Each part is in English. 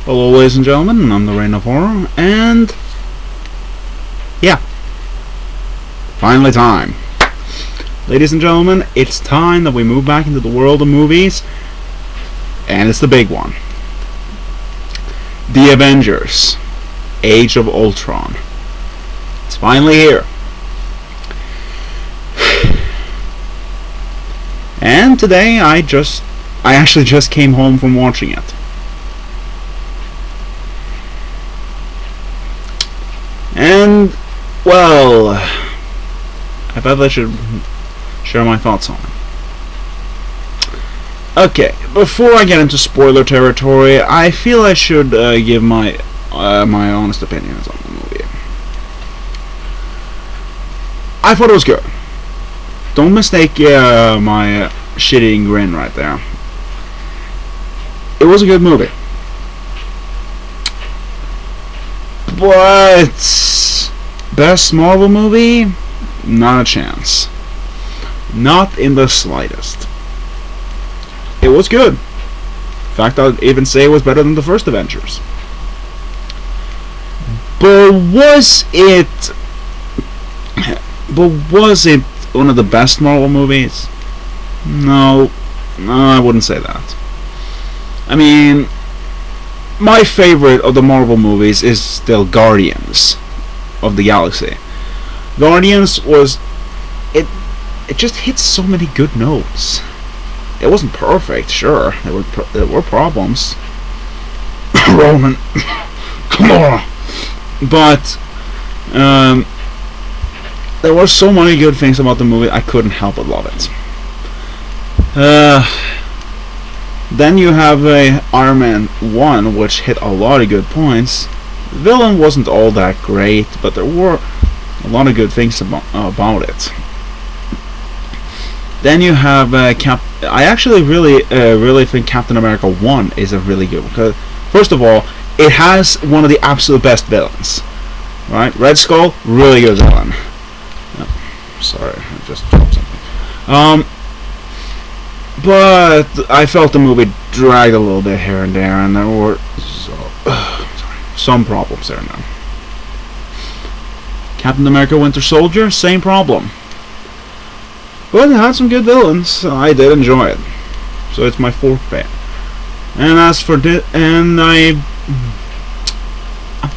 Hello, ladies and gentlemen, I'm the Reign of Horror, and yeah, finally time. Ladies and gentlemen, it's time that we move back into the world of movies, and it's the big one. The Avengers, Age of Ultron. It's finally here. And today I actually just came home from watching it. And, well, I bet I should share my thoughts on it. Okay, before I get into spoiler territory, I feel I should give my honest opinions on the movie. I thought it was good. Don't mistake my shitty grin right there. It was a good movie. But best Marvel movie? Not a chance. Not in the slightest. It was good. In fact, I'd even say it was better than the first Avengers. But was it one of the best Marvel movies? No, I wouldn't say that. I mean, my favorite of the Marvel movies is still Guardians of the Galaxy. Guardians was... It just hits so many good notes. It wasn't perfect, sure. There were problems. Roman, come on. But there were so many good things about the movie, I couldn't help but love it. Then you have Iron Man 1, which hit a lot of good points. The villain wasn't all that great, but there were a lot of good things about it. Then you have I actually really think Captain America 1 is a really good one. Because first of all, it has one of the absolute best villains. Right? Red Skull, really good villain. Oh, sorry, I just dropped something. But I felt the movie dragged a little bit here and there, and there were some problems there now. Captain America Winter Soldier, same problem. But it had some good villains, so I did enjoy it. So it's my fourth pick. And as for I'm not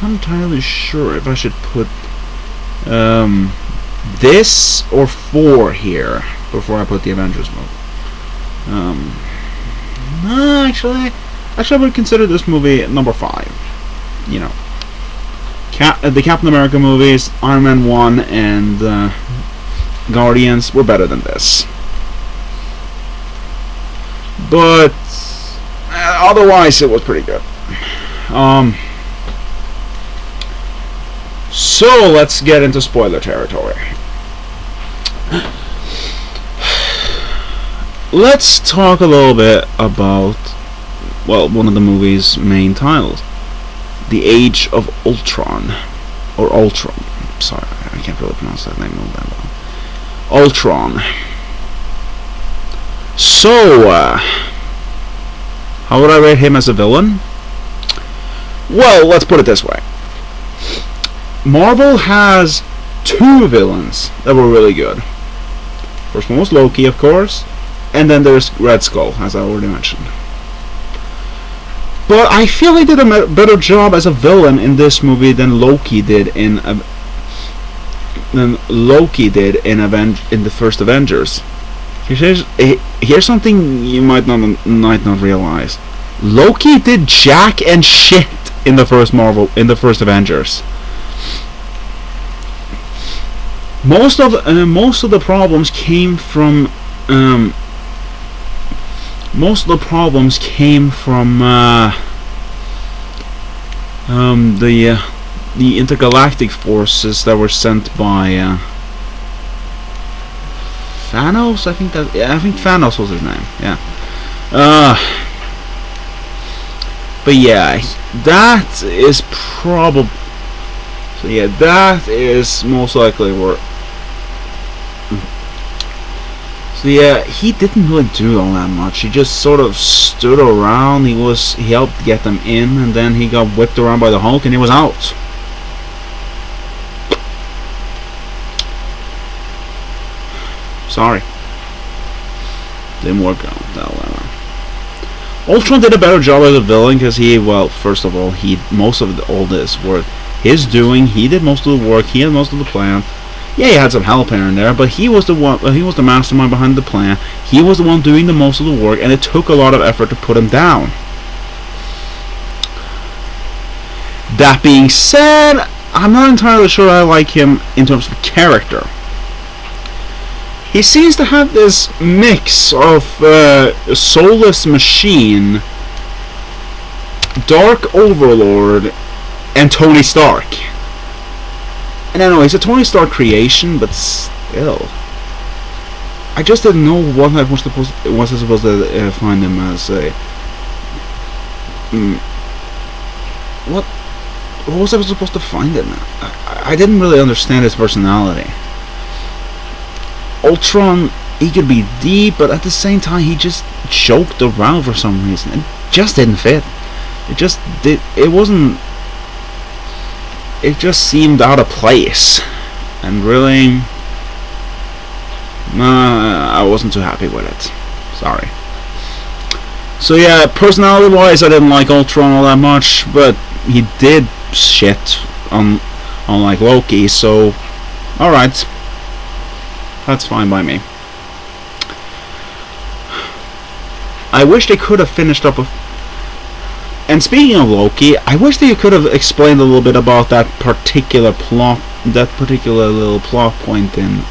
entirely sure if I should put this or 4 here before I put the Avengers movie. Actually, I would consider this movie number 5. You know, the Captain America movies, Iron Man 1 and Guardians were better than this. But otherwise, it was pretty good. So let's get into spoiler territory. Let's talk a little bit about, well, one of the movie's main titles, The Age of Ultron, or Ultron. Sorry, I can't really pronounce that name that well. Ultron. So, how would I rate him as a villain? Well, let's put it this way. Marvel has 2 villains that were really good. First one was Loki, of course. And then there's Red Skull, as I already mentioned. But I feel he did a better job as a villain in this movie than Loki did in the first Avengers. Here's something you might not realize. Loki did jack and shit in the first Avengers. Most of the problems came from the intergalactic forces that were sent by Thanos. I think Thanos was his name. Yeah. But yeah, that is probably. So yeah, that is most likely where. So yeah, he didn't really do all that much. He just sort of stood around. He helped get them in, and then he got whipped around by the Hulk, and he was out. Sorry, didn't work out that well. Ultron did a better job as a villain because well, first of all, most of all this work his doing. He did most of the work. He had most of the plan. Yeah, he had some help here and there, but he was the one. He was the mastermind behind the plan. He was the one doing the most of the work, and it took a lot of effort to put him down. That being said, I'm not entirely sure I like him in terms of character. He seems to have this mix of soulless machine, Dark Overlord, and Tony Stark. And I know he's a Tony Stark creation, but still, I just didn't know what I was supposed to find him as a. What was I supposed to find him? I didn't really understand his personality. Ultron, he could be deep, but at the same time, he just joked around for some reason. It just didn't fit. It wasn't. It just seemed out of place, and really, I wasn't too happy with it. Sorry. So yeah, personality-wise, I didn't like Ultron all that much, but he did shit unlike Loki. So, all right, that's fine by me. I wish they could have finished up with. And speaking of Loki, I wish they could have explained a little bit about that particular little plot point in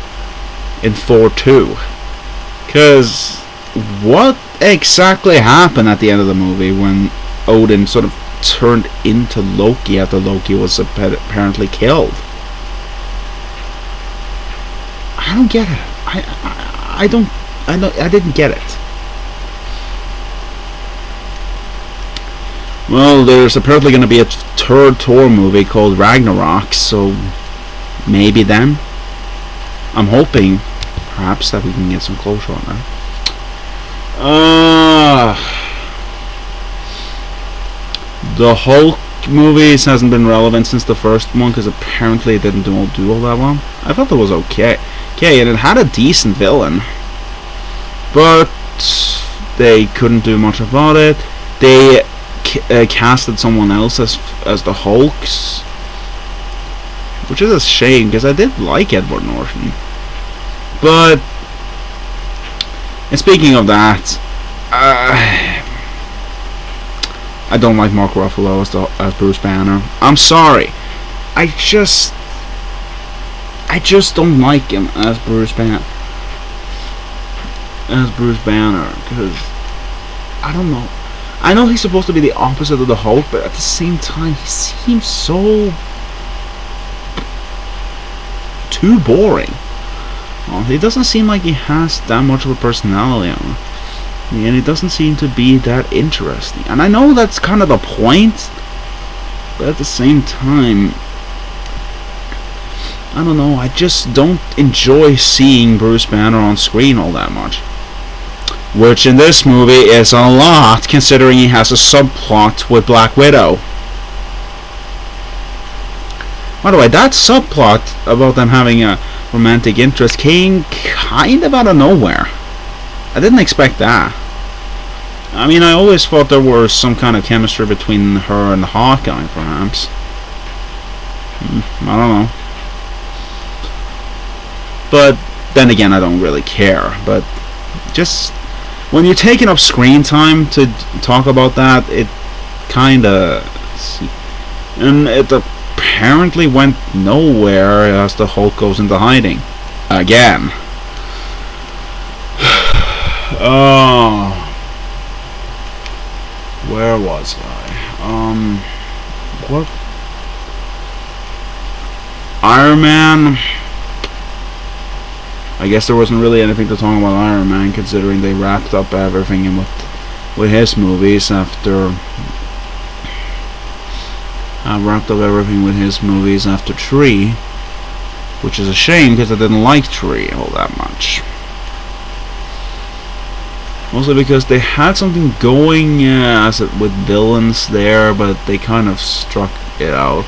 Thor 2. Because what exactly happened at the end of the movie when Odin sort of turned into Loki after Loki was apparently killed? I don't get it. I didn't get it. Well, there's apparently going to be a third Thor movie called Ragnarok, so maybe then. I'm hoping, perhaps, that we can get some closure on that. The Hulk movies hasn't been relevant since the first one, because apparently it didn't do all that well. I thought it was okay. Okay, and it had a decent villain, but they couldn't do much about it. They casted someone else as the Hulks, which is a shame because I did like Edward Norton. But and speaking of that, I don't like Mark Ruffalo as Bruce Banner. I'm sorry, I just don't like him as Bruce Banner. Because I don't know. I know he's supposed to be the opposite of the Hulk, but at the same time, he seems so too boring. He doesn't seem like he has that much of a personality on him, and he doesn't seem to be that interesting. And I know that's kind of the point, but at the same time, I don't know. I just don't enjoy seeing Bruce Banner on screen all that much. Which in this movie is a lot, considering he has a subplot with Black Widow. By the way, that subplot about them having a romantic interest came kind of out of nowhere. I didn't expect that. I mean, I always thought there was some kind of chemistry between her and Hawkeye, perhaps. I don't know. But then again, I don't really care. But just when you're taking up screen time to talk about that, it kinda, and it apparently went nowhere as the Hulk goes into hiding again. Oh, where was I? What? Iron Man. I guess there wasn't really anything to talk about Iron Man, considering they wrapped up everything with his movies after 3, which is a shame because I didn't like 3 all that much. Mostly because they had something going as it with villains there, but they kind of struck it out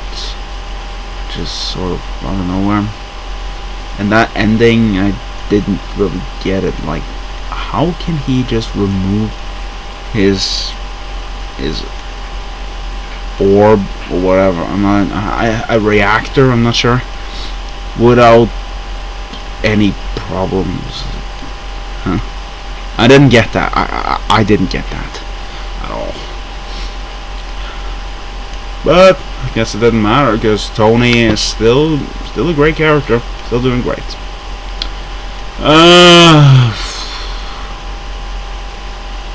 just sort of out of nowhere. And that ending, I didn't really get it. Like, how can he just remove his orb or whatever? I'm not a reactor. I'm not sure. Without any problems. Huh. I didn't get that. I didn't get that at all. But I guess it doesn't matter because Tony is still a great character, still doing great.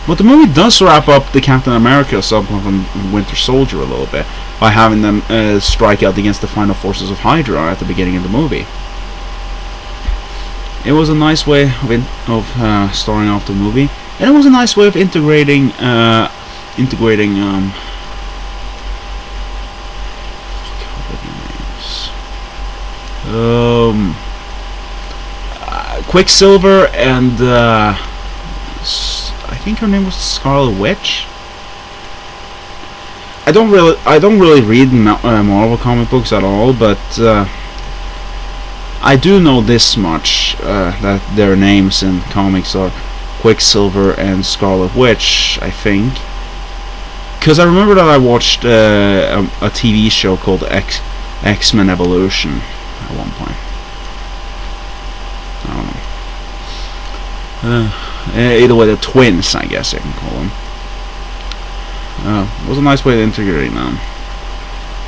But the movie does wrap up the Captain America subplot from Winter Soldier a little bit by having them strike out against the final forces of Hydra at the beginning of the movie. It was a nice way of starting off the movie, and it was a nice way of integrating Quicksilver and I think her name was Scarlet Witch. I don't really read Marvel comic books at all, but I do know this much, that their names in comics are Quicksilver and Scarlet Witch, I think. Because I remember that I watched a TV show called XMen Evolution at one point. I don't know. Either way, the twins, I guess I can call them. It was a nice way to integrate them.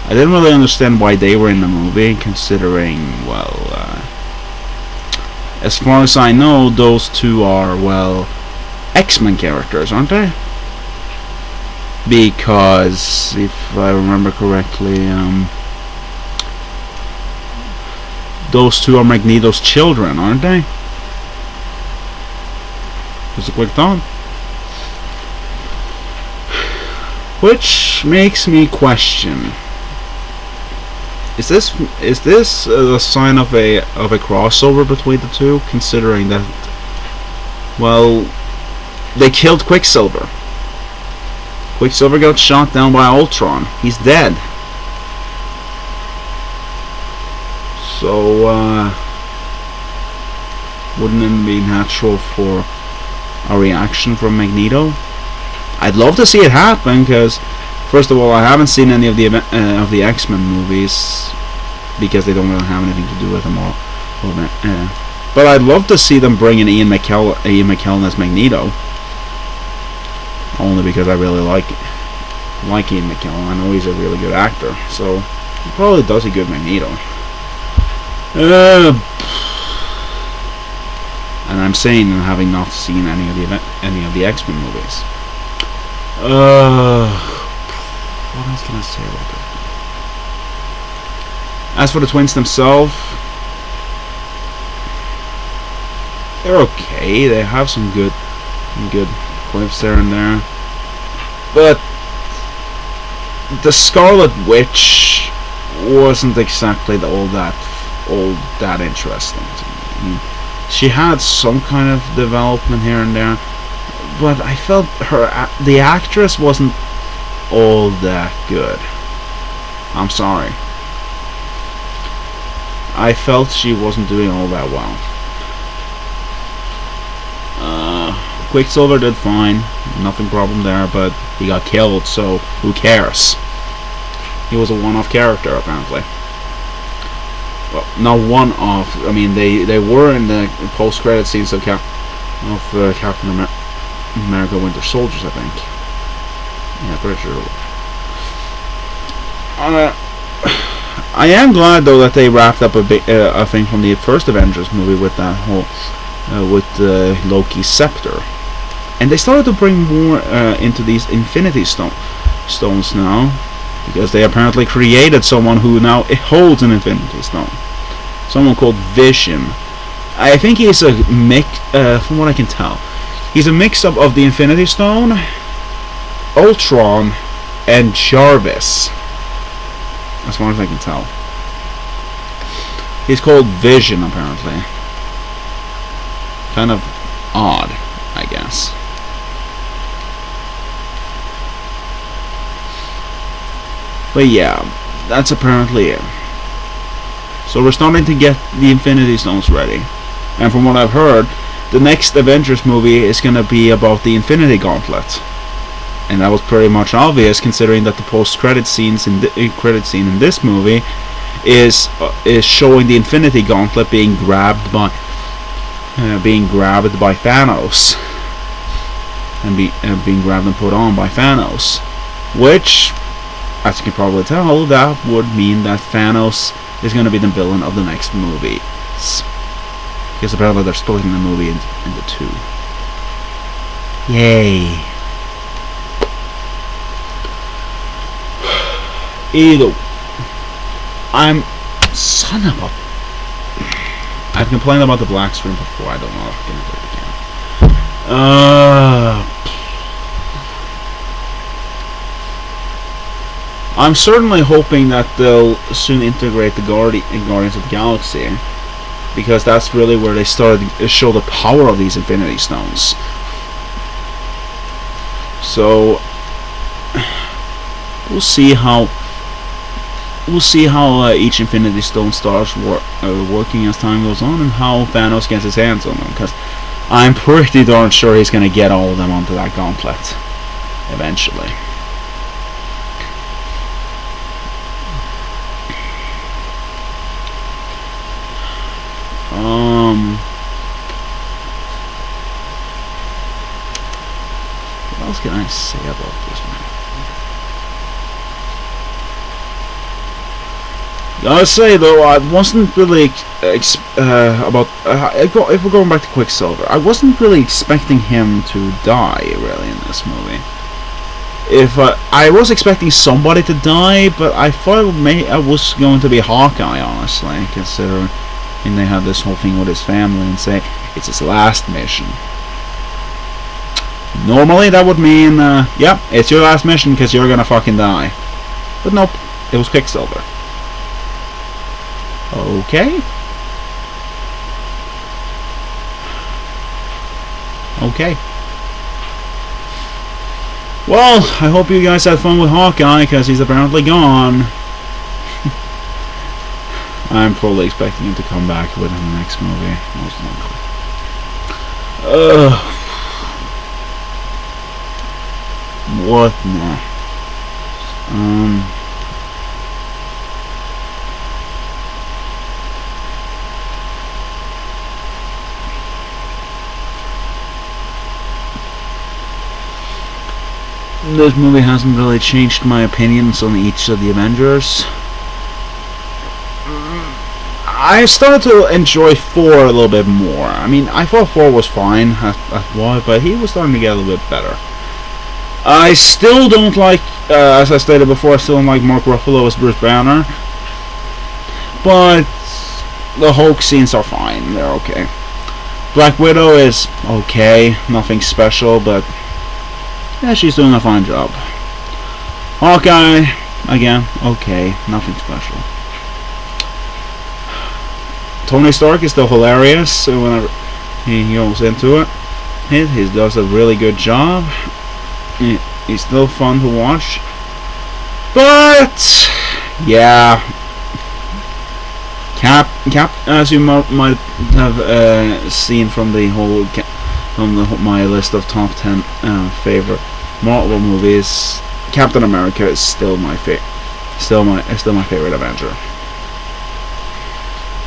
I didn't really understand why they were in the movie, considering, well, as far as I know, those two are, well, X-Men characters, aren't they? Because, if I remember correctly, those two are Magneto's children, aren't they? Just a quick thought. Which makes me question: Is this a sign of a crossover between the two? Considering that, well, they killed Quicksilver. Quicksilver got shot down by Ultron. He's dead. So wouldn't it be natural for a reaction from Magneto? I'd love to see it happen, because first of all, I haven't seen any of the X-Men movies because they don't really have anything to do with them all. But I'd love to see them bring in Ian McKellen as Magneto, only because I really like Ian McKellen. I know he's a really good actor, so he probably does a good Magneto. And I'm saying, having not seen any of the X-Men movies. What else can I say about it? As for the twins themselves, they're okay. They have some good quips there and there, but the Scarlet Witch wasn't exactly all that interesting to me. I mean, she had some kind of development here and there, but I felt the actress wasn't all that good. I'm sorry. I felt she wasn't doing all that well. Quicksilver did fine, nothing problem there, but he got killed, so who cares? He was a one-off character, apparently. Well, not one-off. I mean, they were in the post-credit scenes of Captain America Winter Soldiers, I think. Yeah, pretty sure. I am glad though that they wrapped up a thing from the first Avengers movie with that whole with Loki's scepter, and they started to bring more into these Infinity Stones now, because they apparently created someone who now holds an Infinity Stone, someone called Vision. I think he's a mix, from what I can tell, he's a mix-up of the Infinity Stone, Ultron, and Jarvis, as far as I can tell. He's called Vision, apparently. Kind of odd, I guess. But yeah, that's apparently it. So we're starting to get the Infinity Stones ready. And from what I've heard, the next Avengers movie is going to be about the Infinity Gauntlet. And that was pretty much obvious, considering that the post-credit scenes in the credit scene in this movie is showing the Infinity Gauntlet being grabbed by Thanos, and being grabbed and put on by Thanos, which, as you can probably tell, that would mean that Thanos is going to be the villain of the next movie, because apparently they're splitting the movie into two. Yay! Either I'm son of a. I've complained about the black screen before. I don't know if I'm gonna do it again. I'm certainly hoping that they'll soon integrate the Guardians of the Galaxy, because that's really where they started to show the power of these Infinity Stones. So we'll see how each Infinity Stone starts working as time goes on, and how Thanos gets his hands on them, because I'm pretty darn sure he's going to get all of them onto that gauntlet eventually. What else can I say about this, man? I'll say though, I wasn't really if we're going back to Quicksilver, I wasn't really expecting him to die really in this movie. I was expecting somebody to die, but I thought I was going to be Hawkeye, honestly, considering they had this whole thing with his family and say it's his last mission. Normally that would mean, yep, it's your last mission because you're gonna fucking die. But nope, it was Quicksilver. Okay. Okay. Well, I hope you guys had fun with Hawkeye, because he's apparently gone. I'm fully expecting him to come back with him next movie, most likely. What now? This movie hasn't really changed my opinions on each of the Avengers. I started to enjoy 4 a little bit more. I mean, I thought 4 was fine, but he was starting to get a little bit better. I still don't like, as I stated before, I still don't like Mark Ruffalo as Bruce Banner. But the Hulk scenes are fine, they're okay. Black Widow is okay, nothing special, but yeah, she's doing a fine job. Hawkeye, again, okay, nothing special. Tony Stark is still hilarious whenever he goes into it. He does a really good job. He's still fun to watch. But yeah, Cap, as you might have seen from the whole my list of top 10 favorite Marvel movies, Captain America is still my favorite Avenger.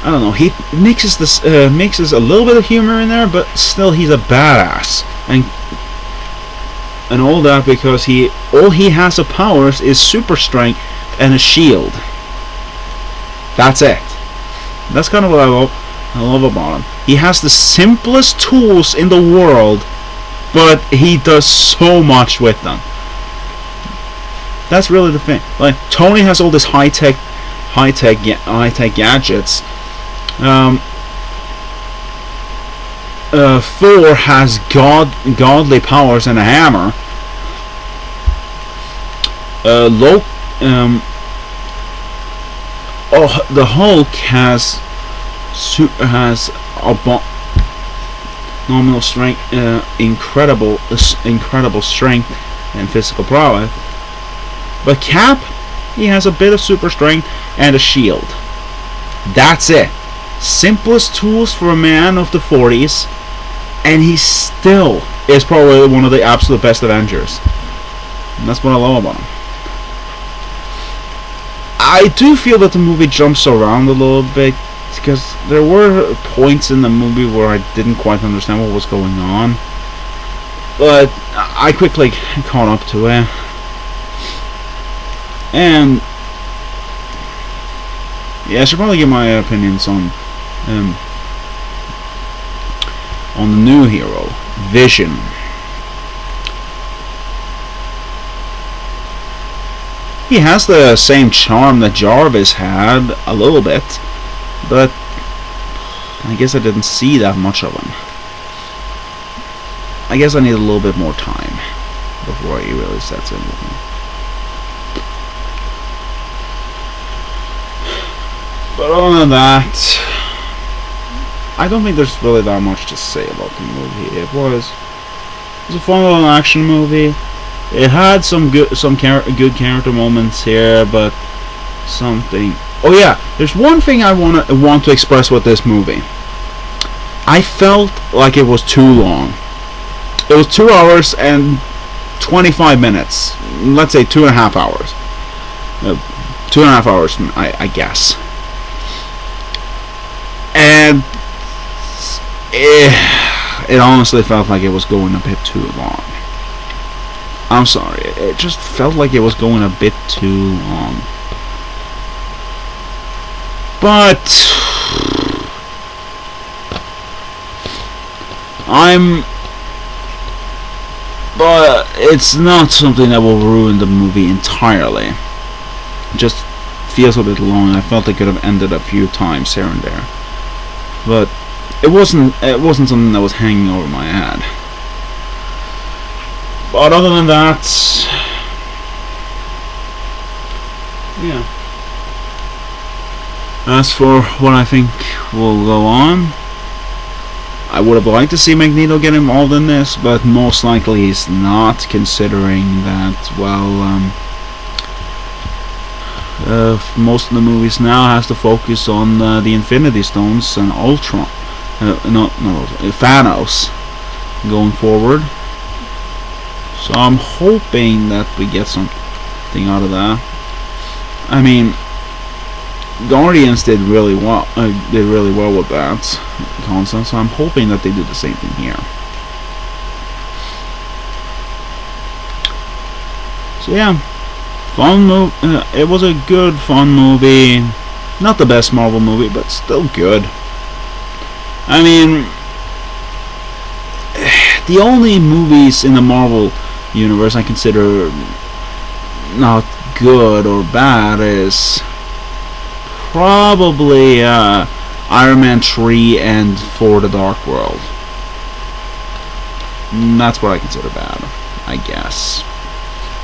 I don't know. He mixes a little bit of humor in there, but still he's a badass, and all that because all he has of powers is super strength and a shield. That's it. That's kind of what I love about him. He has the simplest tools in the world, but he does so much with them. That's really the thing. Like, Tony has all this high tech gadgets. Thor has godly powers and a hammer. The Hulk has nominal strength, incredible strength and physical prowess. But Cap He has a bit of super strength and a shield. That's it. Simplest tools for a man of the 40s, and he still is probably one of the absolute best Avengers. And that's what I love about him. I do feel that the movie jumps around a little bit, because there were points in the movie where I didn't quite understand what was going on, but I quickly caught up to it. And yeah, I should probably give my opinions on the new hero, Vision. He has the same charm that Jarvis had, a little bit, but I guess I didn't see that much of him. I guess I need a little bit more time before he really sets in with me. But other than that, I don't think there's really that much to say about the movie. It was a fun little action movie. It had some good character moments here, but something. Oh yeah, there's one thing I want to express with this movie. I felt like it was too long. It was 2 hours and 25 minutes. Let's say 2.5 hours. 2.5 hours, I guess. And it honestly felt like it was going a bit too long. I'm sorry, it just felt like it was going a bit too long. But it's not something that will ruin the movie entirely. It just feels a bit long. I felt it could have ended a few times here and there. But it wasn't something that was hanging over my head. But other than that, yeah. As for what I think will go on, I would have liked to see Magneto get involved in this, but most likely he's not, considering that, well, most of the movies now has to focus on the Infinity Stones and Ultron, Thanos, going forward. So I'm hoping that we get something out of that. I mean, Guardians did really well with that concept, so I'm hoping that they do the same thing here. So yeah, it was a good, fun movie. Not the best Marvel movie, but still good. I mean, the only movies in the Marvel universe I consider not good or bad is probably Iron Man 3 and For the Dark World. That's what I consider bad, I guess.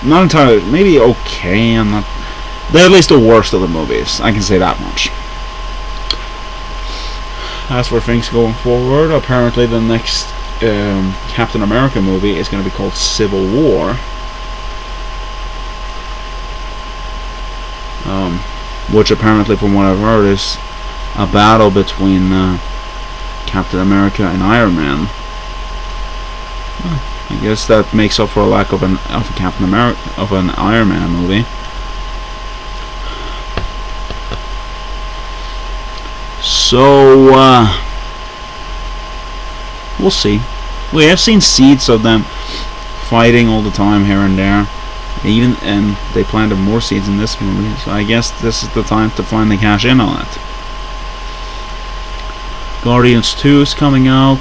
Not entirely, maybe okay. They're at least the worst of the movies, I can say that much. As for things going forward, apparently the next Captain America movie is going to be called Civil War, which apparently, from what I've heard, is a battle between Captain America and Iron Man. I guess that makes up for a lack of an Iron Man movie. So we'll see. We have seen seeds of them fighting all the time here and there. And they planted more seeds in this movie, so I guess this is the time to finally cash in on it. Guardians 2 is coming out.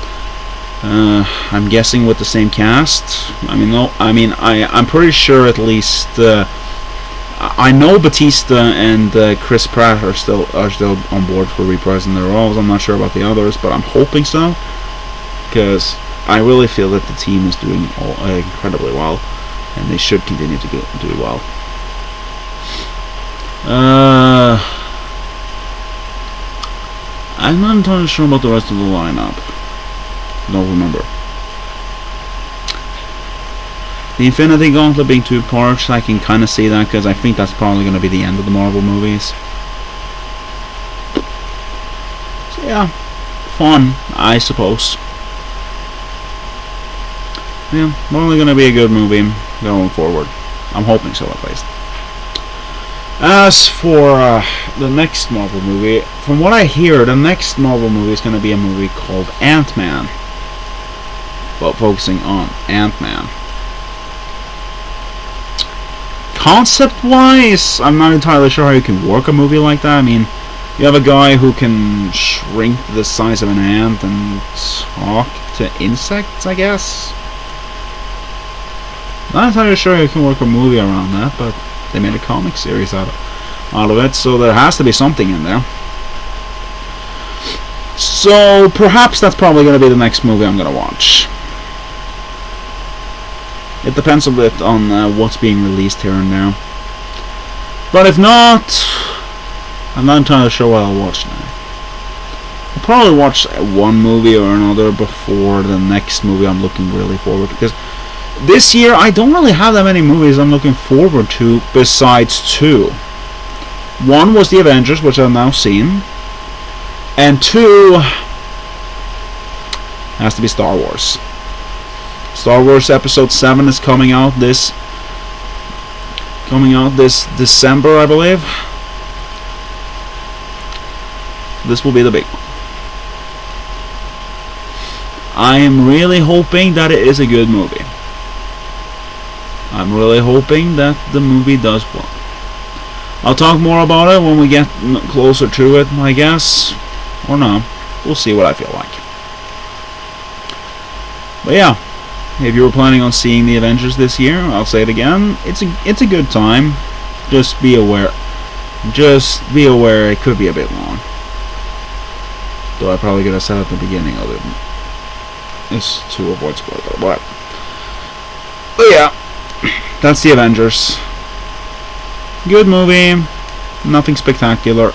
I'm guessing with the same cast. I'm pretty sure at least. I know Batista and Chris Pratt are still on board for reprising their roles. I'm not sure about the others, but I'm hoping so, because I really feel that the team is doing incredibly well, and they should continue to do well. I'm not entirely sure about the rest of the lineup. Don't remember. The Infinity Gauntlet being 2 parts, I can kind of see that, because I think that's probably going to be the end of the Marvel movies. So yeah, fun, I suppose. Yeah, probably going to be a good movie going forward. I'm hoping so, at least. As for the next Marvel movie, from what I hear, the next Marvel movie is going to be a movie called Ant-Man. Well, focusing on Ant-Man. Concept-wise, I'm not entirely sure how you can work a movie like that. I mean, you have a guy who can shrink to the size of an ant and talk to insects, I guess. Not entirely sure you can work a movie around that, but they made a comic series out of it, so there has to be something in there. So perhaps that's probably going to be the next movie I'm going to watch. It depends a bit on what's being released here and there. But if not, I'm not entirely sure what I'll watch now. I'll probably watch one movie or another before the next movie I'm looking really forward to, because this year I don't really have that many movies I'm looking forward to besides 2. One was the Avengers, which I've now seen, and 2 has to be Star Wars. Star Wars Episode 7 is coming out this December, I believe. This will be the big one. I am really hoping that it is a good movie. I'm really hoping that the movie does well. I'll talk more about it when we get closer to it, I guess. Or no. We'll see what I feel like. But yeah, if you were planning on seeing the Avengers this year, I'll say it again, it's a good time. Just be aware. Just be aware it could be a bit long. Though I probably could have said at the beginning of it. It's to avoid spoiler, but yeah, that's the Avengers. Good movie. Nothing spectacular.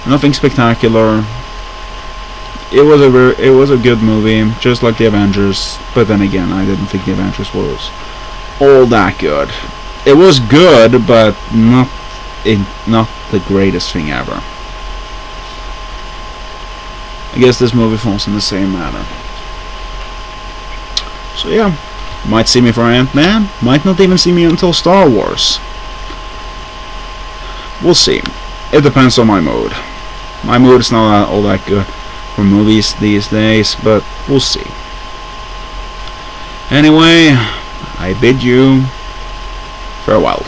Nothing spectacular. It was a good movie, just like the Avengers. But then again, I didn't think the Avengers was all that good. It was good, but not the greatest thing ever. I guess this movie falls in the same manner. So yeah, might see me for Ant-Man, might not even see me until Star Wars. We'll see. It depends on my mood. My mood is not all that good for movies these days, but we'll see. Anyway, I bid you farewell.